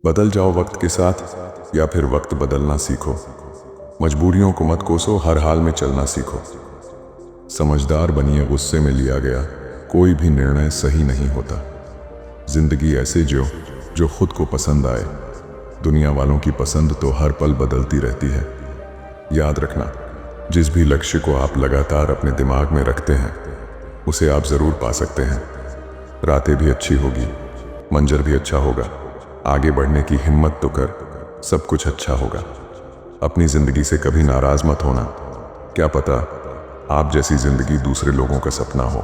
बदल जाओ वक्त के साथ या फिर वक्त बदलना सीखो। मजबूरियों को मत कोसो, हर हाल में चलना सीखो। समझदार बनिए, गुस्से में लिया गया कोई भी निर्णय सही नहीं होता। जिंदगी ऐसे जियो जो खुद को पसंद आए। दुनिया वालों की पसंद तो हर पल बदलती रहती है। याद रखना, जिस भी लक्ष्य को आप लगातार अपने दिमाग में रखते हैं उसे आप जरूर पा सकते हैं। रातें भी अच्छी होगी, मंजर भी अच्छा होगा। आगे बढ़ने की हिम्मत तो कर, सब कुछ अच्छा होगा। अपनी जिंदगी से कभी नाराज मत होना, क्या पता आप जैसी जिंदगी दूसरे लोगों का सपना हो।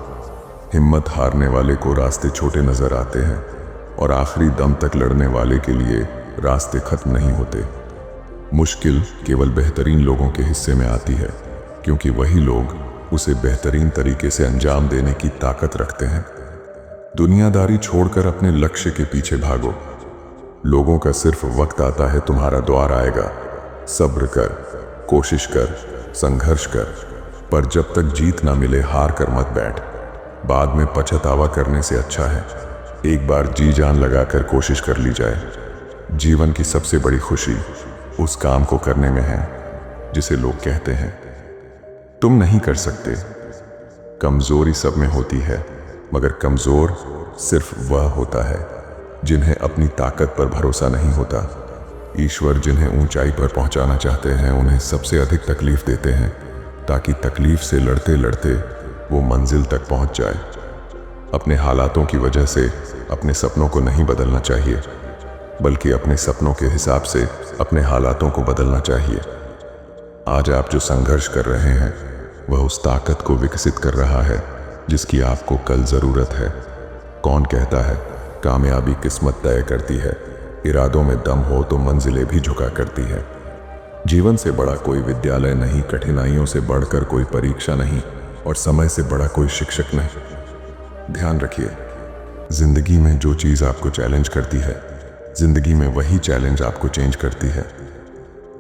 हिम्मत हारने वाले को रास्ते छोटे नजर आते हैं और आखिरी दम तक लड़ने वाले के लिए रास्ते खत्म नहीं होते। मुश्किल केवल बेहतरीन लोगों के हिस्से में आती है, क्योंकि वही लोग उसे बेहतरीन तरीके से अंजाम देने की ताकत रखते हैं। दुनियादारी छोड़कर अपने लक्ष्य के पीछे भागो। लोगों का सिर्फ वक्त आता है, तुम्हारा द्वार आएगा। सब्र कर, कोशिश कर, संघर्ष कर, पर जब तक जीत ना मिले हार कर मत बैठ। बाद में पछतावा करने से अच्छा है एक बार जी जान लगाकर कोशिश कर ली जाए। जीवन की सबसे बड़ी खुशी उस काम को करने में है जिसे लोग कहते हैं तुम नहीं कर सकते। कमजोरी सब में होती है, मगर कमजोर सिर्फ वह होता है जिन्हें अपनी ताकत पर भरोसा नहीं होता। ईश्वर जिन्हें ऊंचाई पर पहुंचाना चाहते हैं उन्हें सबसे अधिक तकलीफ देते हैं, ताकि तकलीफ से लड़ते लड़ते वो मंजिल तक पहुंच जाए। अपने हालातों की वजह से अपने सपनों को नहीं बदलना चाहिए, बल्कि अपने सपनों के हिसाब से अपने हालातों को बदलना चाहिए। आज आप जो संघर्ष कर रहे हैं वह उस ताकत को विकसित कर रहा है जिसकी आपको कल जरूरत है। कौन कहता है कामयाबी किस्मत तय करती है? इरादों में दम हो तो मंजिलें भी झुका करती है। जीवन से बड़ा कोई विद्यालय नहीं, कठिनाइयों से बढ़कर कोई परीक्षा नहीं, और समय से बड़ा कोई शिक्षक नहीं। ध्यान रखिए, जिंदगी में जो चीज आपको चैलेंज करती है, जिंदगी में वही चैलेंज आपको चेंज करती है।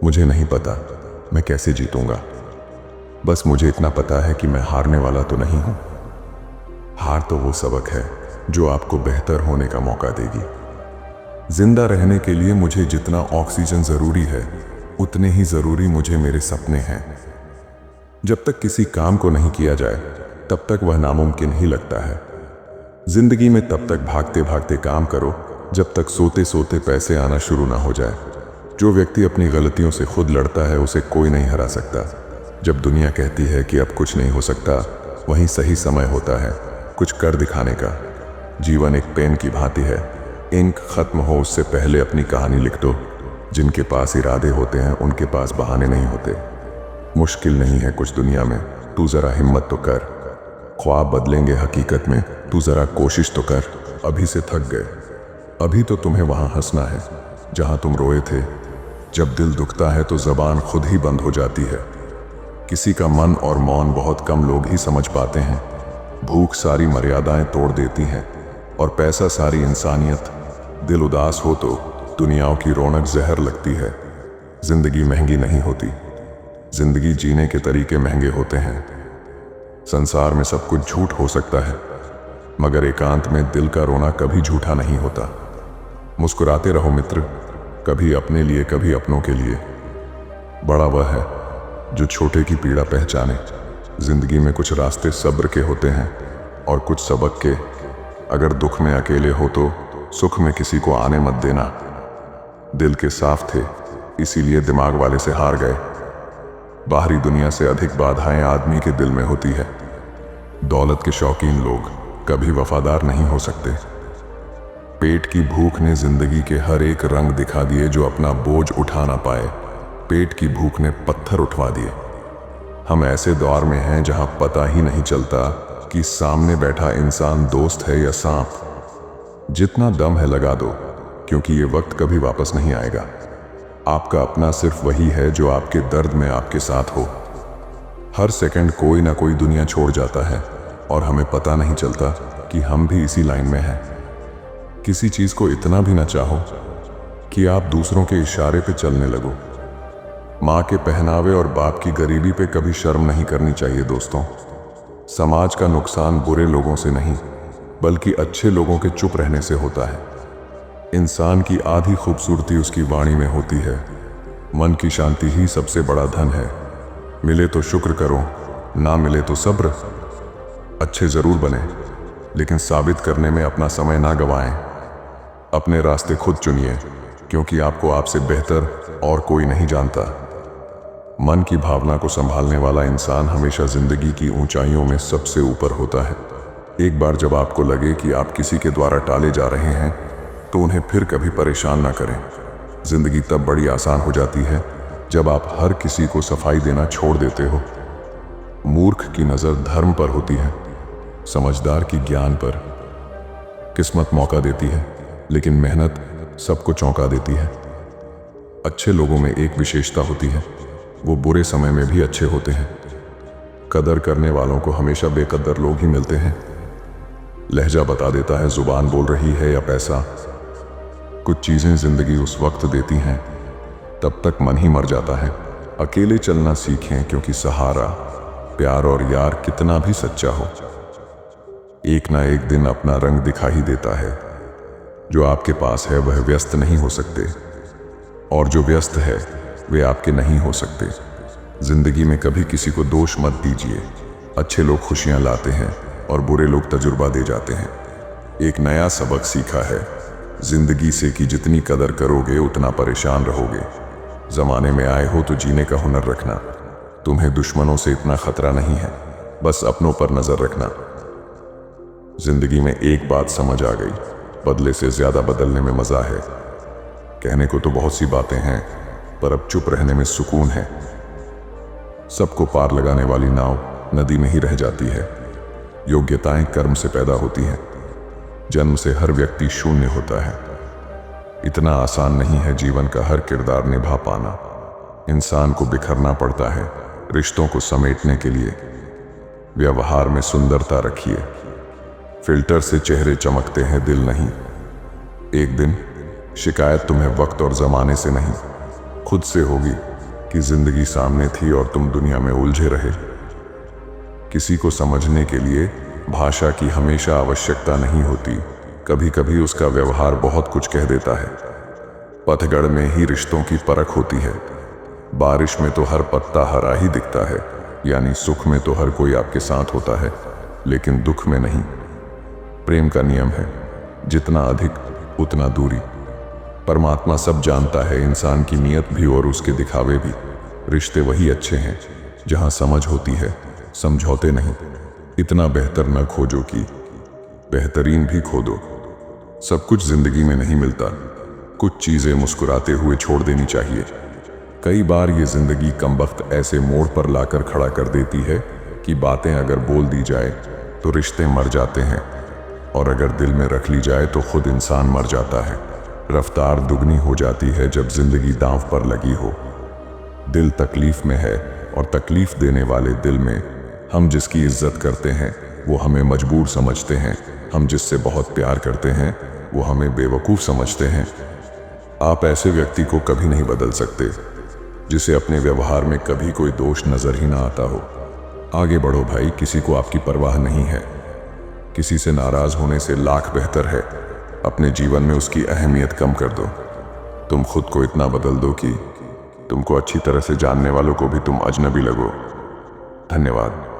मुझे नहीं पता मैं कैसे जीतूंगा, बस मुझे इतना पता है कि मैं हारने वाला तो नहीं हूं। हार तो वो सबक है जो आपको बेहतर होने का मौका देगी। जिंदा रहने के लिए मुझे जितना ऑक्सीजन जरूरी है उतने ही जरूरी मुझे मेरे सपने हैं। जब तक किसी काम को नहीं किया जाए तब तक वह नामुमकिन ही लगता है। जिंदगी में तब तक भागते भागते काम करो जब तक सोते सोते पैसे आना शुरू ना हो जाए। जो व्यक्ति अपनी गलतियों से खुद लड़ता है उसे कोई नहीं हरा सकता। जब दुनिया कहती है कि अब कुछ नहीं हो सकता, वहीं सही समय होता है कुछ कर दिखाने का। जीवन एक पेन की भांति है, इंक खत्म हो उससे पहले अपनी कहानी लिख दो। जिनके पास इरादे होते हैं उनके पास बहाने नहीं होते। मुश्किल नहीं है कुछ दुनिया में, तू जरा हिम्मत तो कर। ख्वाब बदलेंगे हकीकत में, तू जरा कोशिश तो कर। अभी से थक गए, अभी तो तुम्हें वहां हंसना है जहां तुम रोए थे। जब दिल दुखता है तो जबान खुद ही बंद हो जाती है। किसी का मन और मौन बहुत कम लोग ही समझ पाते हैं। भूख सारी मर्यादाएं तोड़ देती है और पैसा सारी इंसानियत। दिल उदास हो तो दुनियाओं की रौनक जहर लगती है। जिंदगी महंगी नहीं होती, जिंदगी जीने के तरीके महंगे होते हैं। संसार में सब कुछ झूठ हो सकता है, मगर एकांत में दिल का रोना कभी झूठा नहीं होता। मुस्कुराते रहो मित्र, कभी अपने लिए कभी अपनों के लिए। बड़ा वह है जो छोटे की पीड़ा पहचाने। जिंदगी में कुछ रास्ते सब्र के होते हैं और कुछ सबक के। अगर दुख में अकेले हो तो सुख में किसी को आने मत देना। दिल के साफ थे इसीलिए दिमाग वाले से हार गए। बाहरी दुनिया से अधिक बाधाएं आदमी के दिल में होती है। दौलत के शौकीन लोग कभी वफादार नहीं हो सकते। पेट की भूख ने जिंदगी के हर एक रंग दिखा दिए जो अपना बोझ उठा ना पाए। पेट की भूख ने पत्थर उठवा दिए। हम ऐसे दौर में हैं जहां पता ही नहीं चलता कि सामने बैठा इंसान दोस्त है या सांप। जितना दम है लगा दो, क्योंकि ये वक्त कभी वापस नहीं आएगा। आपका अपना सिर्फ वही है जो आपके दर्द में आपके साथ हो। हर सेकंड कोई ना कोई दुनिया छोड़ जाता है और हमें पता नहीं चलता कि हम भी इसी लाइन में हैं। किसी चीज को इतना भी ना चाहो कि आप दूसरों के इशारे पे चलने लगो। माँ के पहनावे और बाप की गरीबी पे कभी शर्म नहीं करनी चाहिए दोस्तों। समाज का नुकसान बुरे लोगों से नहीं, बल्कि अच्छे लोगों के चुप रहने से होता है। इंसान की आधी खूबसूरती उसकी वाणी में होती है। मन की शांति ही सबसे बड़ा धन है। मिले तो शुक्र करो, ना मिले तो सब्र। अच्छे जरूर बने, लेकिन साबित करने में अपना समय ना गवाएं। अपने रास्ते खुद चुनिए, क्योंकि आपको आपसे बेहतर और कोई नहीं जानता। मन की भावना को संभालने वाला इंसान हमेशा जिंदगी की ऊंचाइयों में सबसे ऊपर होता है। एक बार जब आपको लगे कि आप किसी के द्वारा टाले जा रहे हैं, तो उन्हें फिर कभी परेशान ना करें। जिंदगी तब बड़ी आसान हो जाती है जब आप हर किसी को सफाई देना छोड़ देते हो। मूर्ख की नजर धर्म पर होती है, समझदार की ज्ञान पर। किस्मत मौका देती है, लेकिन मेहनत सबको चौंका देती है। अच्छे लोगों में एक विशेषता होती है, वो बुरे समय में भी अच्छे होते हैं। कदर करने वालों को हमेशा बेकदर लोग ही मिलते हैं। लहजा बता देता है जुबान बोल रही है या पैसा। कुछ चीजें जिंदगी उस वक्त देती हैं, तब तक मन ही मर जाता है। अकेले चलना सीखें, क्योंकि सहारा, प्यार और यार कितना भी सच्चा हो, एक ना एक दिन अपना रंग दिखा ही देता है। जो आपके पास है वह व्यस्त नहीं हो सकते, और जो व्यस्त है वे आपके नहीं हो सकते। जिंदगी में कभी किसी को दोष मत दीजिए। अच्छे लोग खुशियां लाते हैं और बुरे लोग तजुर्बा दे जाते हैं। एक नया सबक सीखा है जिंदगी से कि जितनी कदर करोगे उतना परेशान रहोगे। जमाने में आए हो तो जीने का हुनर रखना। तुम्हें दुश्मनों से इतना खतरा नहीं है, बस अपनों पर नजर रखना। जिंदगी में एक बात समझ आ गई, बदले से ज्यादा बदलने में मजा है। कहने को तो बहुत सी बातें हैं, पर अब चुप रहने में सुकून है। सबको पार लगाने वाली नाव नदी में ही रह जाती है। योग्यताएं कर्म से पैदा होती हैं। जन्म से हर व्यक्ति शून्य होता है। इतना आसान नहीं है जीवन का हर किरदार निभा पाना। इंसान को बिखरना पड़ता है रिश्तों को समेटने के लिए। व्यवहार में सुंदरता रखिए, फिल्टर से चेहरे चमकते हैं, दिल नहीं। एक दिन शिकायत तुम्हें वक्त और जमाने से नहीं, खुद से होगी कि जिंदगी सामने थी और तुम दुनिया में उलझे रहे। किसी को समझने के लिए भाषा की हमेशा आवश्यकता नहीं होती। कभी कभी उसका व्यवहार बहुत कुछ कह देता है। पतझड़ में ही रिश्तों की परख होती है। बारिश में तो हर पत्ता हरा ही दिखता है, यानी सुख में तो हर कोई आपके साथ होता है, लेकिन दुख में नहीं। प्रेम का नियम है, जितना अधिक उतना दूरी। परमात्मा सब जानता है, इंसान की नीयत भी और उसके दिखावे भी। रिश्ते वही अच्छे हैं जहां समझ होती है, समझौते नहीं। इतना बेहतर न खोजो कि बेहतरीन भी खो दो। सब कुछ जिंदगी में नहीं मिलता। कुछ चीजें मुस्कुराते हुए छोड़ देनी चाहिए। कई बार ये जिंदगी कमबख्त ऐसे मोड़ पर लाकर खड़ा कर देती है कि बातें अगर बोल दी जाए तो रिश्ते मर जाते हैं, और अगर दिल में रख ली जाए तो खुद इंसान मर जाता है। रफ्तार दुगनी हो जाती है जब जिंदगी दांव पर लगी हो। दिल तकलीफ में है और तकलीफ देने वाले दिल में। हम जिसकी इज्जत करते हैं वो हमें मजबूर समझते हैं। हम जिससे बहुत प्यार करते हैं वो हमें बेवकूफ़ समझते हैं। आप ऐसे व्यक्ति को कभी नहीं बदल सकते जिसे अपने व्यवहार में कभी कोई दोष नजर ही ना आता हो। आगे बढ़ो भाई, किसी को आपकी परवाह नहीं है। किसी से नाराज होने से लाख बेहतर है अपने जीवन में उसकी अहमियत कम कर दो। तुम खुद को इतना बदल दो कि तुमको अच्छी तरह से जानने वालों को भी तुम अजनबी लगो। धन्यवाद।